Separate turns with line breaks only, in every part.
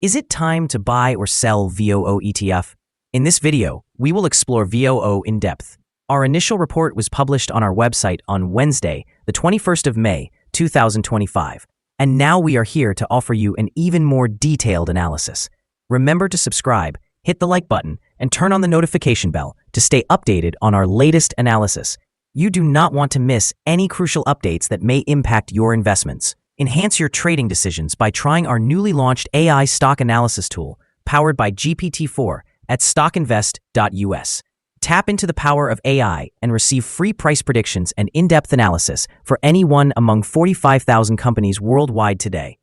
Is it time to buy or sell VOO ETF? In this video, we will explore VOO in depth. Our initial report was published on our website on Wednesday, the 21st of May, 2025. And now we are here to offer you an even more detailed analysis. Remember to subscribe, hit the like button, and turn on the notification bell to stay updated on our latest analysis. You do not want to miss any crucial updates that may impact your investments. Enhance your trading decisions by trying our newly launched AI stock analysis tool, powered by GPT-4 at StockInvest.us. Tap into the power of AI and receive free price predictions and in-depth analysis for any one among 45,000 companies worldwide today.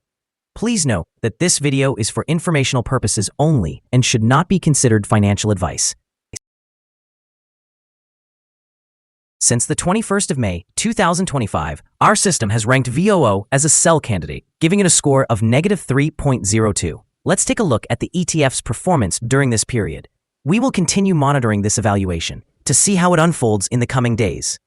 Please note that this video is for informational purposes only and should not be considered financial advice. Since the 21st of May, 2025, our system has ranked VOO as a sell candidate, giving it a score of -3.02. Let's take a look at the ETF's performance during this period. We will continue monitoring this evaluation to see how it unfolds in the coming days.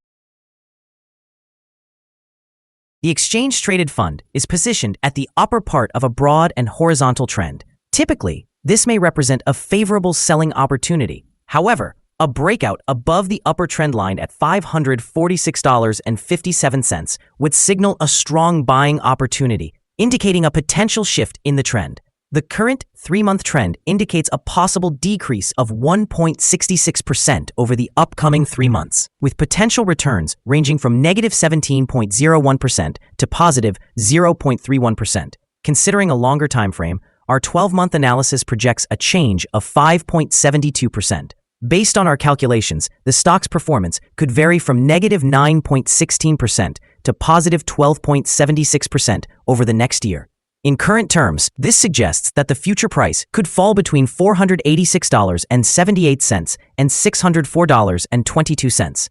The exchange-traded fund is positioned at the upper part of a broad and horizontal trend. Typically, this may represent a favorable selling opportunity. However, a breakout above the upper trend line at $546.57 would signal a strong buying opportunity, indicating a potential shift in the trend. The current 3-month trend indicates a possible decrease of 1.66% over the upcoming 3 months, with potential returns ranging from -17.01% to positive 0.31%. Considering a longer time frame, our 12-month analysis projects a change of 5.72%. Based on our calculations, the stock's performance could vary from -9.16% to positive 12.76% over the next year. In current terms, this suggests that the future price could fall between $486.78 and $604.22.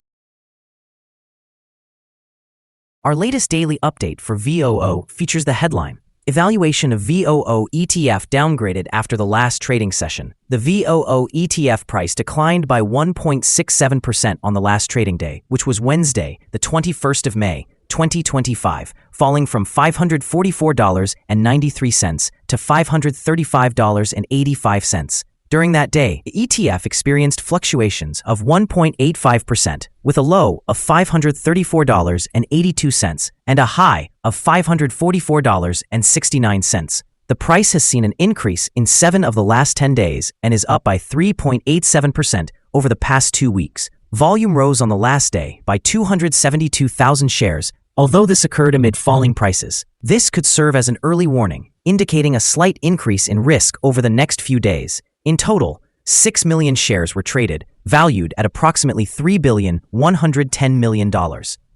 Our latest daily update for VOO features the headline, Evaluation of VOO ETF downgraded after the last trading session. The VOO ETF price declined by 1.67% on the last trading day, which was Wednesday, the 21st of May, 2025, falling from $544.93 to $535.85. During that day, the ETF experienced fluctuations of 1.85%, with a low of $534.82 and a high of $544.69. The price has seen an increase in 7 of the last 10 days and is up by 3.87% over the past 2 weeks. Volume rose on the last day by 272,000 shares, although this occurred amid falling prices. This could serve as an early warning, indicating a slight increase in risk over the next few days. In total, 6 million shares were traded, valued at approximately $3,110 million.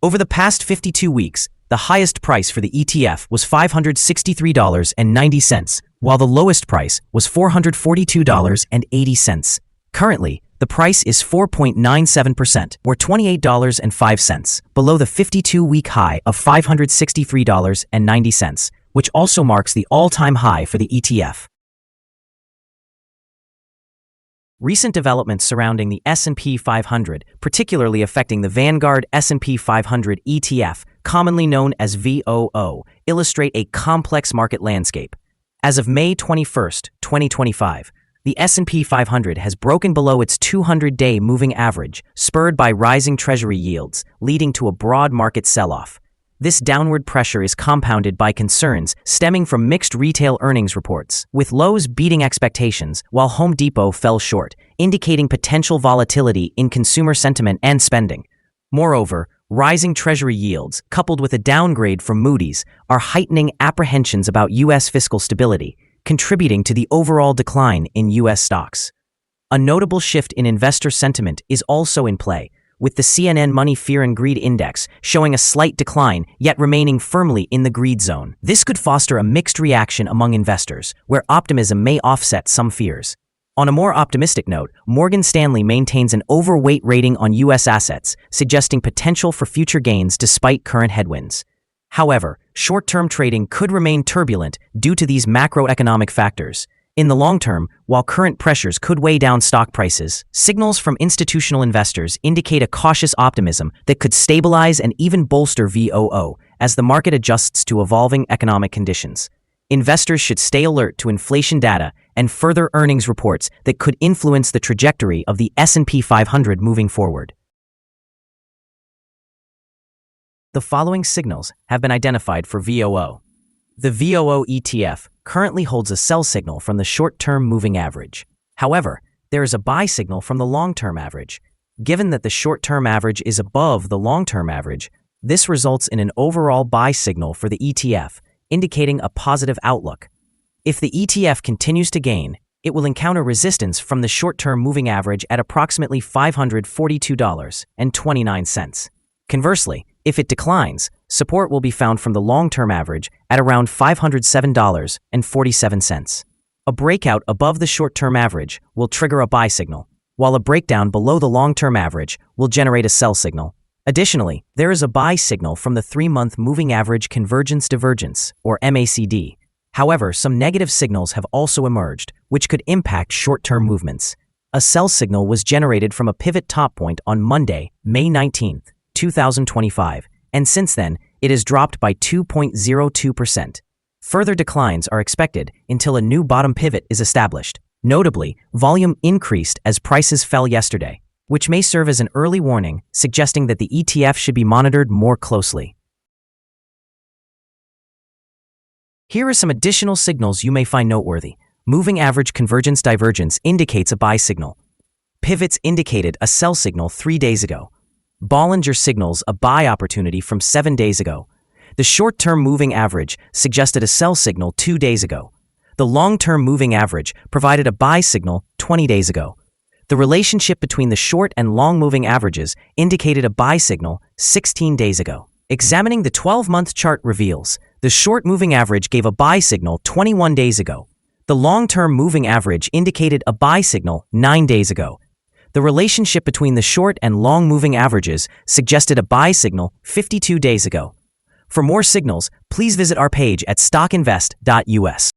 Over the past 52 weeks, the highest price for the ETF was $563.90, while the lowest price was $442.80. Currently, the price is 4.97%, or $28.05, below the 52-week high of $563.90, which also marks the all-time high for the ETF. Recent developments surrounding the S&P 500, particularly affecting the Vanguard S&P 500 ETF, commonly known as VOO, illustrate a complex market landscape. As of May 21, 2025, the S&P 500 has broken below its 200-day moving average, spurred by rising Treasury yields, leading to a broad market sell-off. This downward pressure is compounded by concerns stemming from mixed retail earnings reports, with Lowe's beating expectations while Home Depot fell short, indicating potential volatility in consumer sentiment and spending. Moreover, rising Treasury yields, coupled with a downgrade from Moody's, are heightening apprehensions about U.S. fiscal stability, contributing to the overall decline in U.S. stocks. A notable shift in investor sentiment is also in play, with the CNN Money Fear and Greed Index showing a slight decline yet remaining firmly in the greed zone. This could foster a mixed reaction among investors, where optimism may offset some fears. On a more optimistic note, Morgan Stanley maintains an overweight rating on U.S. assets, suggesting potential for future gains despite current headwinds. However, short-term trading could remain turbulent due to these macroeconomic factors. In the long term, while current pressures could weigh down stock prices, signals from institutional investors indicate a cautious optimism that could stabilize and even bolster VOO as the market adjusts to evolving economic conditions. investors should stay alert to inflation data and further earnings reports that could influence the trajectory of the S&P 500 moving forward. The following signals have been identified for VOO. The VOO ETF currently holds a sell signal from the short-term moving average. However, there is a buy signal from the long-term average. Given that the short-term average is above the long-term average, this results in an overall buy signal for the ETF, indicating a positive outlook. If the ETF continues to gain, it will encounter resistance from the short-term moving average at approximately $542.29. Conversely, if it declines, support will be found from the long-term average at around $507.47. A breakout above the short-term average will trigger a buy signal, while a breakdown below the long-term average will generate a sell signal. Additionally, there is a buy signal from the 3-month moving average convergence divergence, or MACD. However, some negative signals have also emerged, which could impact short-term movements. A sell signal was generated from a pivot top point on Monday, May 19, 2025, and since then, it has dropped by 2.02%. Further declines are expected until a new bottom pivot is established. Notably, volume increased as prices fell yesterday, which may serve as an early warning, suggesting that the ETF should be monitored more closely. Here are some additional signals you may find noteworthy. Moving average convergence divergence indicates a buy signal. Pivots indicated a sell signal 3 days ago. Bollinger signals a buy opportunity from 7 days ago. The short-term moving average suggested a sell signal 2 days ago. The long-term moving average provided a buy signal 20 days ago. The relationship between the short and long moving averages indicated a buy signal 16 days ago. Examining the 12-month chart reveals the short moving average gave a buy signal 21 days ago. The long-term moving average indicated a buy signal 9 days ago. The relationship between the short and long moving averages suggested a buy signal 52 days ago. For more signals, please visit our page at StockInvest.us.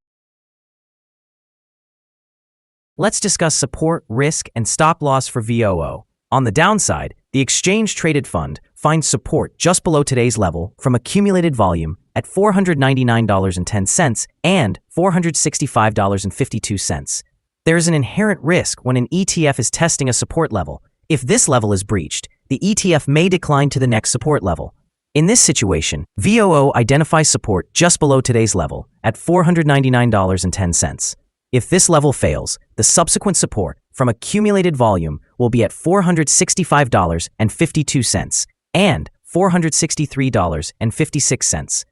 Let's discuss support, risk, and stop loss for VOO. On the downside, the exchange-traded fund finds support just below today's level from accumulated volume at $499.10 and $465.52. There is an inherent risk when an ETF is testing a support level. If this level is breached, the ETF may decline to the next support level. In this situation, VOO identifies support just below today's level at $499.10. If this level fails, the subsequent support from accumulated volume will be at $465.52 and $463.56.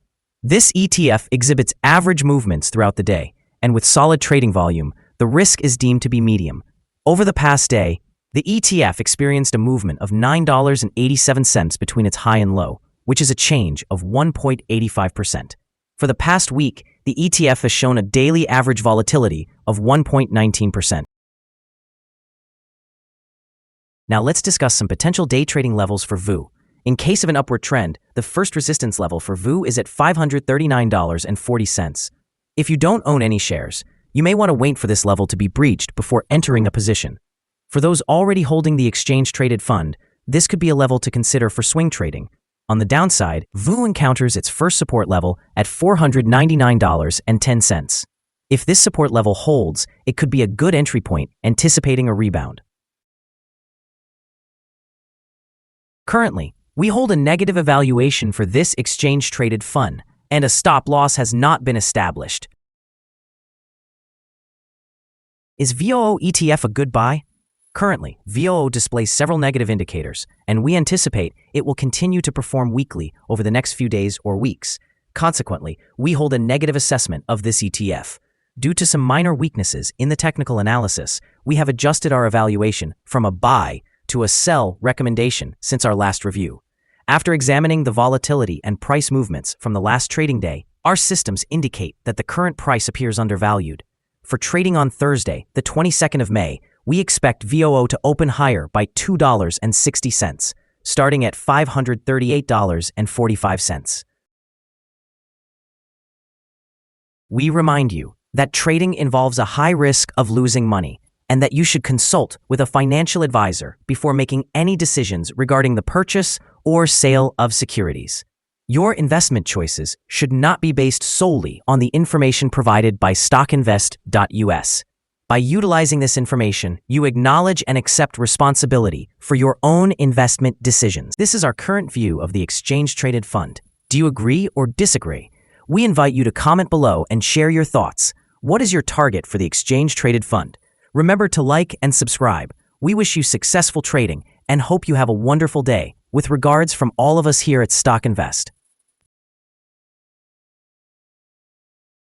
This ETF exhibits average movements throughout the day, and with solid trading volume, the risk is deemed to be medium. Over the past day, the ETF experienced a movement of $9.87 between its high and low, which is a change of 1.85%. For the past week, the ETF has shown a daily average volatility of 1.19%. Now let's discuss some potential day trading levels for VOO. In case of an upward trend, the first resistance level for VOO is at $539.40. If you don't own any shares, you may want to wait for this level to be breached before entering a position. For those already holding the exchange-traded fund, this could be a level to consider for swing trading. On the downside, VOO encounters its first support level at $499.10. If this support level holds, it could be a good entry point, anticipating a rebound. Currently, we hold a negative evaluation for this exchange-traded fund, and a stop loss has not been established. Is VOO ETF a good buy? Currently, VOO displays several negative indicators, and we anticipate it will continue to perform weakly over the next few days or weeks. Consequently, we hold a negative assessment of this ETF. Due to some minor weaknesses in the technical analysis, we have adjusted our evaluation from a buy to a sell recommendation since our last review. After examining the volatility and price movements from the last trading day, our systems indicate that the current price appears undervalued. For trading on Thursday, the 22nd of May, we expect VOO to open higher by $2.60, starting at $538.45. We remind you that trading involves a high risk of losing money, and that you should consult with a financial advisor before making any decisions regarding the purchase or sale of securities. Your investment choices should not be based solely on the information provided by StockInvest.us. By utilizing this information, you acknowledge and accept responsibility for your own investment decisions. This is our current view of the exchange-traded fund. Do you agree or disagree? We invite you to comment below and share your thoughts. What is your target for the exchange-traded fund? Remember to like and subscribe. We wish you successful trading and hope you have a wonderful day. With regards from all of us here at Stock Invest.